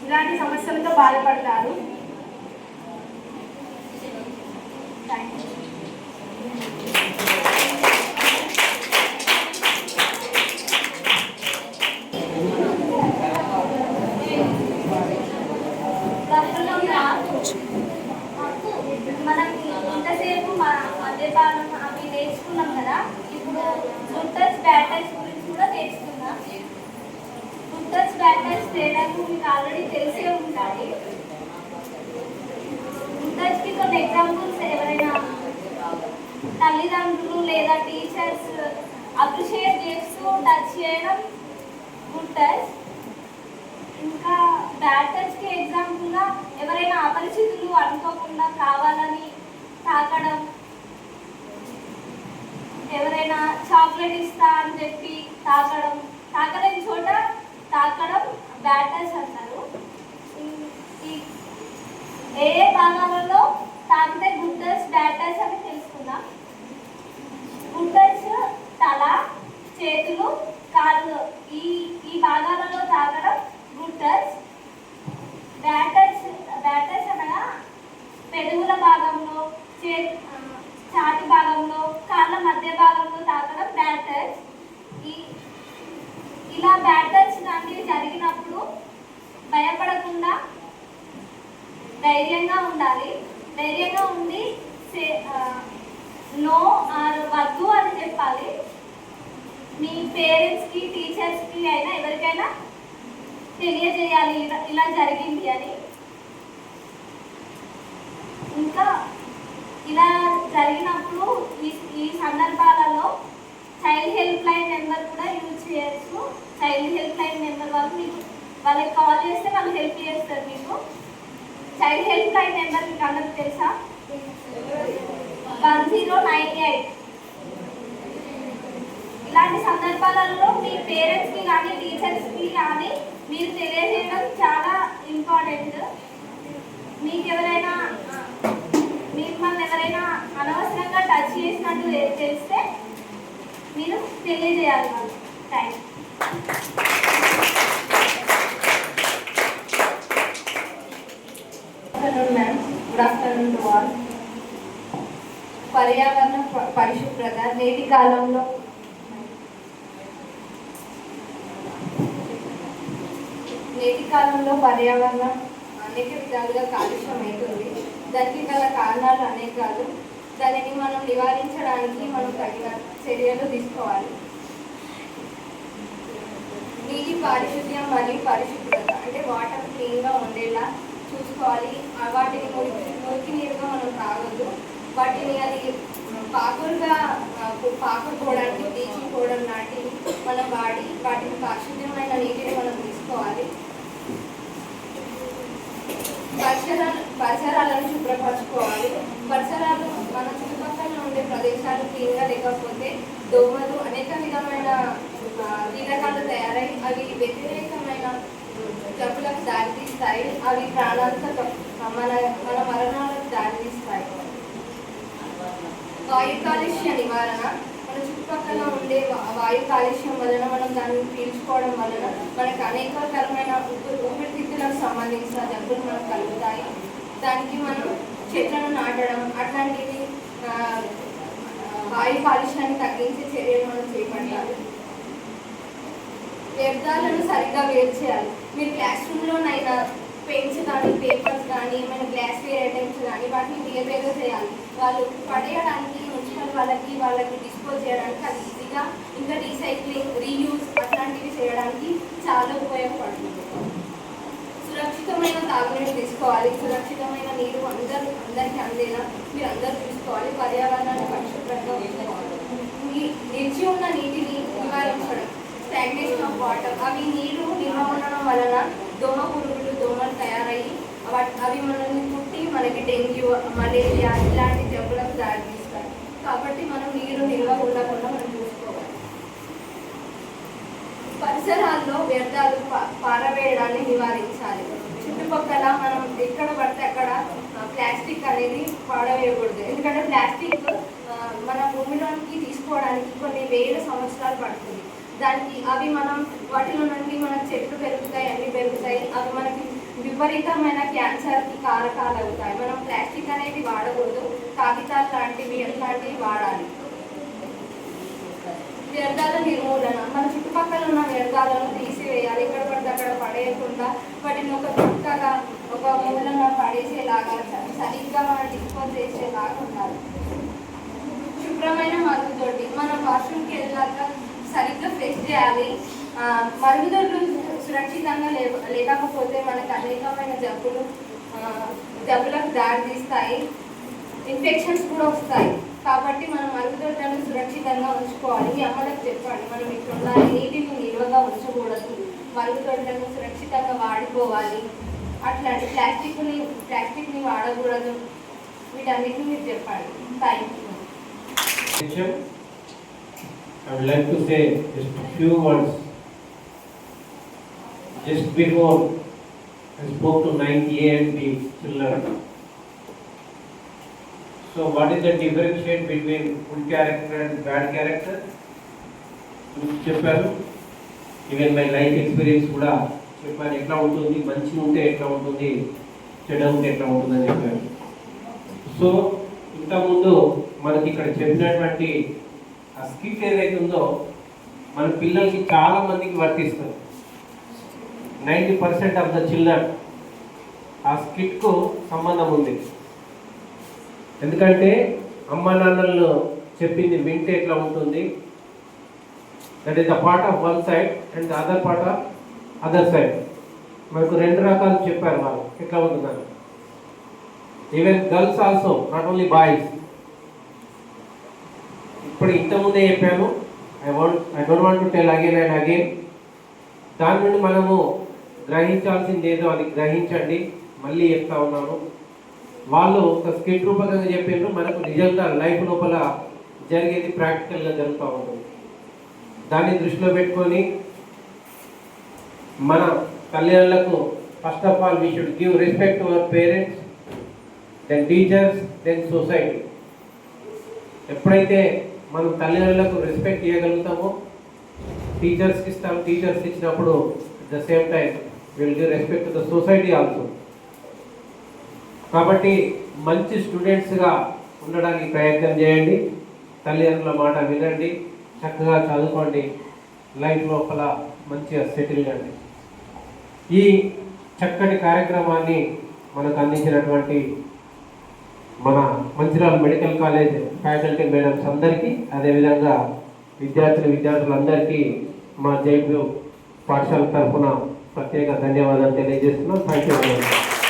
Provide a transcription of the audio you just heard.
ఇలాంటి సమస్యలతో బాధపడతారు. మనకి ఇంతసేపు మద్యపానం అవి నేర్చుకున్నాం కదా. ఇప్పుడు గుడ్ టచ్ బ్యాడ్ టచ్ గురించి కూడా నేర్చుకున్నాం. గుడ్ టచ్ బ్యాడ్ టచ్ తేడాకు మీకు ఆల్రెడీ తెలిసే ఉండాలి. గుడ్ టచ్కి కొన్ని ఎగ్జాంపుల్స్ ఎవరైనా తల్లిదండ్రులు లేదా టీచర్స్ అప్రిషియేట్ చేస్తూ టచ్ చేయడం గుడ్ టచ్. ఇంకా బ్యాడ్ టచ్కి ఎగ్జాంపుల్గా ఎవరైనా అపరిచితులు అనుకోకుండా కావాలని తాకడం, ఎవరైనా చాక్లెట్ ఇస్తా అని చెప్పి తాకలేని చోట తాకడం బ్యాడ్ టచ్ అంటారు. ఏ భాగాలలో తాకితే గుడ్ టచ్ బ్యాడ్ టచ్ అని తెలుసుకుందాం. గుడ్ టచ్ తల, చేతులు, కాళ్ళు ఈ భాగాలలో తాకడం గుడ్ టచ్. బ్యాడ్ టచ్ అనగా పెదవుల భాగంలో, ఛాతి భాగంలో, కాళ్ళ మధ్య భాగంలో తాకడం బ్యాడ్ టచ్. ఇలా బ్యాడ్ టచ్ లాంటివి జరిగినప్పుడు భయపడకుండా ధైర్యంగా ఉండాలి. ధైర్యంగా ఉండి నో ఆర్ వద్దు అని చెప్పాలి. మీ పేరెంట్స్కి, టీచర్స్కి అయినా ఎవరికైనా తెలియజేయాలి ఇలా జరిగింది అని. ఇంకా ఇలా జరిగినప్పుడు ఈ సందర్భాలలో చైల్డ్ హెల్ప్ లైన్ నెంబర్ కూడా యూజ్ చేయొచ్చు. చైల్డ్ హెల్ప్ లైన్ నెంబర్ వాళ్ళకి కాల్ చేస్తే వాళ్ళు హెల్ప్ చేస్తారు మీకు. చైల్డ్ హెల్ప్ లైన్ నెంబర్ మీకు అందరికి తెలుసా? 1098. ఇలాంటి సందర్భాలలో మీ పేరెంట్స్కి కానీ టీచర్స్కి కానీ మీరు తెలియజేయడం చాలా ఇంపార్టెంట్. మిమ్మల్ని ఎవరైనా అనవసరంగా టచ్ చేసినట్టు తెలిస్తే మీరు తెలియజేయాలి వాళ్ళు. Thank you ma'am. Good afternoon to all. పర్యావరణ పరిశుభ్రత నేటి కాలంలో పర్యావరణం అనేక విధాలుగా కాలుష్యం అవుతుంది. దానికి గల కారణాలు అనేకాలు. దానిని మనం నివారించడానికి మనం తగిన చర్యలు తీసుకోవాలి. నీటి పారిశుద్ధ్యం మరియు పరిశుభ్రత అంటే వాటర్ క్లీన్గా ఉండేలా చూసుకోవాలి. వాటిని మురికి నీరుగా మనం తాగొద్దు. వాటిని అది పాకుకోవడానికి బ్లీచింగ్ పౌడర్ లాంటివి మనం వాడి వాటిని పారిశుద్ధ్యమైన నీటిని మనం తీసుకోవాలి. పరిసరాలను శుభ్రపరచుకోవాలి. పరిసరాలు మన చుట్టుపక్కల ఉండే ప్రదేశాలు క్లీన్గా లేకపోతే దోమలు అనేక విధమైన కీటకాలు తయారై అవి వ్యతిరేకమైన జబ్బులకు దారితీస్తాయి. అవి ప్రాణాంతక మన మరణాలకు దారితీస్తాయి. వాయు కాలుష్య నివారణ. మన చుట్టుపక్కల ఉండే వాయు కాలుష్యం వలన మనం దాన్ని పీల్చుకోవడం వలన మనకు అనేకకరమైన ఊపిరితిత్తులకు సంబంధించిన జబ్బులు మనకు కలుగుతాయి. దానికి మనం చెట్లను నాటడం అట్లాంటివి వాయు కాలుష్యాన్ని తగ్గించే చర్యలు మనం చేపట్టాలి. వ్యర్థాలను సరిగ్గా వేరు చేయాలి. మీరు క్లాస్ రూమ్లోనైనా పెన్స్ కానీ పేపర్స్ కానీ ఏమైనా గ్లాస్వేర్ ఐటమ్స్ కానీ వాటిని వేరువేరుగా చేయాలి. వాళ్ళు పడేయడానికి మున్సిపల్ వాళ్ళకి డిస్పోజ్ చేయడానికి అది ఈజీగా, ఇంకా రీసైక్లింగ్, రీయూజ్ అట్లాంటివి చేయడానికి చాలా ఉపయోగపడుతుంది. సురక్షితమైన తాగునీరు తీసుకోవాలి. సురక్షితమైన నీరు అందరికీ అందేలా మీరు అందరూ చూసుకోవాలి. పర్యావరణాన్ని పరిశుభ్రంగా ఉంచుకోవాలి. నిలిచి ఉన్న నీటిని నివారించడం, స్టాగ్నేషన్ ఆఫ్ వాటర్. అవి నీరు నిల్వ ఉండడం వలన దోమలు తయారయ్యి అవి మనల్ని కుట్టి మనకి డెంగ్యూ, మలేరియా ఇలాంటి జబ్బులకు దారితీస్తాయి. కాబట్టి మనం నీరు నిల్వ ఉండకుండా మనం చూసుకోవాలి. పరిసరాల్లో వ్యర్థాలు పారవేయడాన్ని నివారించాలి. చుట్టుపక్కల మనం ఎక్కడ పడితే అక్కడ ప్లాస్టిక్ అనేది పారవేయకూడదు. ఎందుకంటే ప్లాస్టిక్ మన భూమిలోనికి తీసుకోవడానికి కొన్ని వేల సంవత్సరాలు పడుతుంది. దానికి అవి మనం వాటిలో నుండి మనకు చెట్లు పెరుగుతాయి, అన్ని పెరుగుతాయి. అవి మనకి విపరీతమైన క్యాన్సర్కి కారకాలు అవుతాయి. మనం ప్లాస్టిక్ అనేది వాడకూడదు, కాగితాలు లాంటివి ఎట్లాంటివి వాడాలి. వ్యర్థాల నిర్మూలన, మన చుట్టుపక్కల ఉన్న వ్యర్థాలను తీసివేయాలి. ఎక్కడ పడితే అక్కడ పడేయకుండా వాటిని ఒక పక్కగా ఒక మూలన పడేసేలాగా సరిగ్గా మనం డిస్పోజ్ చేసేలాగా ఉండాలి. శుభ్రమైన మరుగుదొడ్డి, మనం వాష్రూమ్కి వెళ్ళాక సరిగ్గా ఫ్రెష్ చేయాలి. మరుగుదొడ్లు సురక్షితంగా లేకపోతే మనకు అనేకమైన జబ్బులకు దారితీస్తాయి, ఇన్ఫెక్షన్స్ కూడా వస్తాయి. కాబట్టి మనం మరుగుదొడ్లను సురక్షితంగా ఉంచుకోవాలి. మీ అమ్మలకు చెప్పండి, మనం ఇక్కడ నీటిని నిల్వగా ఉంచకూడదు, మరుగుదొడ్లను సురక్షితంగా వాడుకోవాలి. అట్లాంటి ప్లాస్టిక్ని వాడకూడదు. వీటన్నిటిని మీరు చెప్పండి. Thank you. I would like to say just a few words. Just before I spoke to 9th A and B children. So what is the differentiate between good character and bad character? చెప్పారు. Even my life experience కూడా చెప్పారు. ఎట్లా ఉంటుంది, మంచి ఉంటే ఎట్లా ఉంటుంది, చెడు ఉంటే ఎట్లా ఉంటుందని చెప్పారు. సో ఇంతకుముందు మనకి ఇక్కడ చెప్పినటువంటి ఆ స్కిట్ ఏదైతే ఉందో మన పిల్లలకి చాలా మందికి వర్తిస్తుంది. 90% ఆఫ్ ద చిల్డ్రన్ ఆ స్కిట్కు సంబంధం ఉంది. ఎందుకంటే అమ్మ నాన్నలు చెప్పింది వింటే ఎట్లా ఉంటుంది, that is the part of one side and the other part of other side. మనకు 2 రకాలు చెప్పారు వాళ్ళు ఎట్లా ఉంటుందని. Even girls also, not only boys. ఇప్పుడు ఇంతకుముందే చెప్పాను, I don't want to tell again and again. దాని నుండి మనము గ్రహించాల్సింది ఏదో అది గ్రహించండి. మళ్ళీ చెప్తా ఉన్నాను, వాళ్ళు ఒక స్కిట్ రూపకంగా చెప్పారు, మనకు నిజంగా లైఫ్ లోపల జరిగేది ప్రాక్టికల్గా జరుగుతూ ఉంటుంది. దాన్ని దృష్టిలో పెట్టుకొని మన తల్లిదండ్రులకు first of all we should give respect to our parents, then teachers, then society. ఎప్పుడైతే మనం తల్లిదండ్రులకు రెస్పెక్ట్ ఇవ్వగలుగుతామో టీచర్స్కి ఇస్తాం. టీచర్స్ ఇచ్చినప్పుడు at the same time will give respect to the society also. కాబట్టి మంచి స్టూడెంట్స్గా ఉండడానికి ప్రయత్నం చేయండి. తల్లిదండ్రుల మాట వినండి, చక్కగా చదువుకోండి, లైఫ్ లోపల మంచిగా సెటిల్ కండి. ఈ చక్కటి కార్యక్రమాన్ని మనకు అందించినటువంటి మన Mancherial medical college faculty madams అందరికీ, అదేవిధంగా విద్యార్థులందరికీ మా జైపూర్ పాఠశాల తరఫున ప్రత్యేక ధన్యవాదాలు తెలియజేస్తున్నాం. Thank you very much.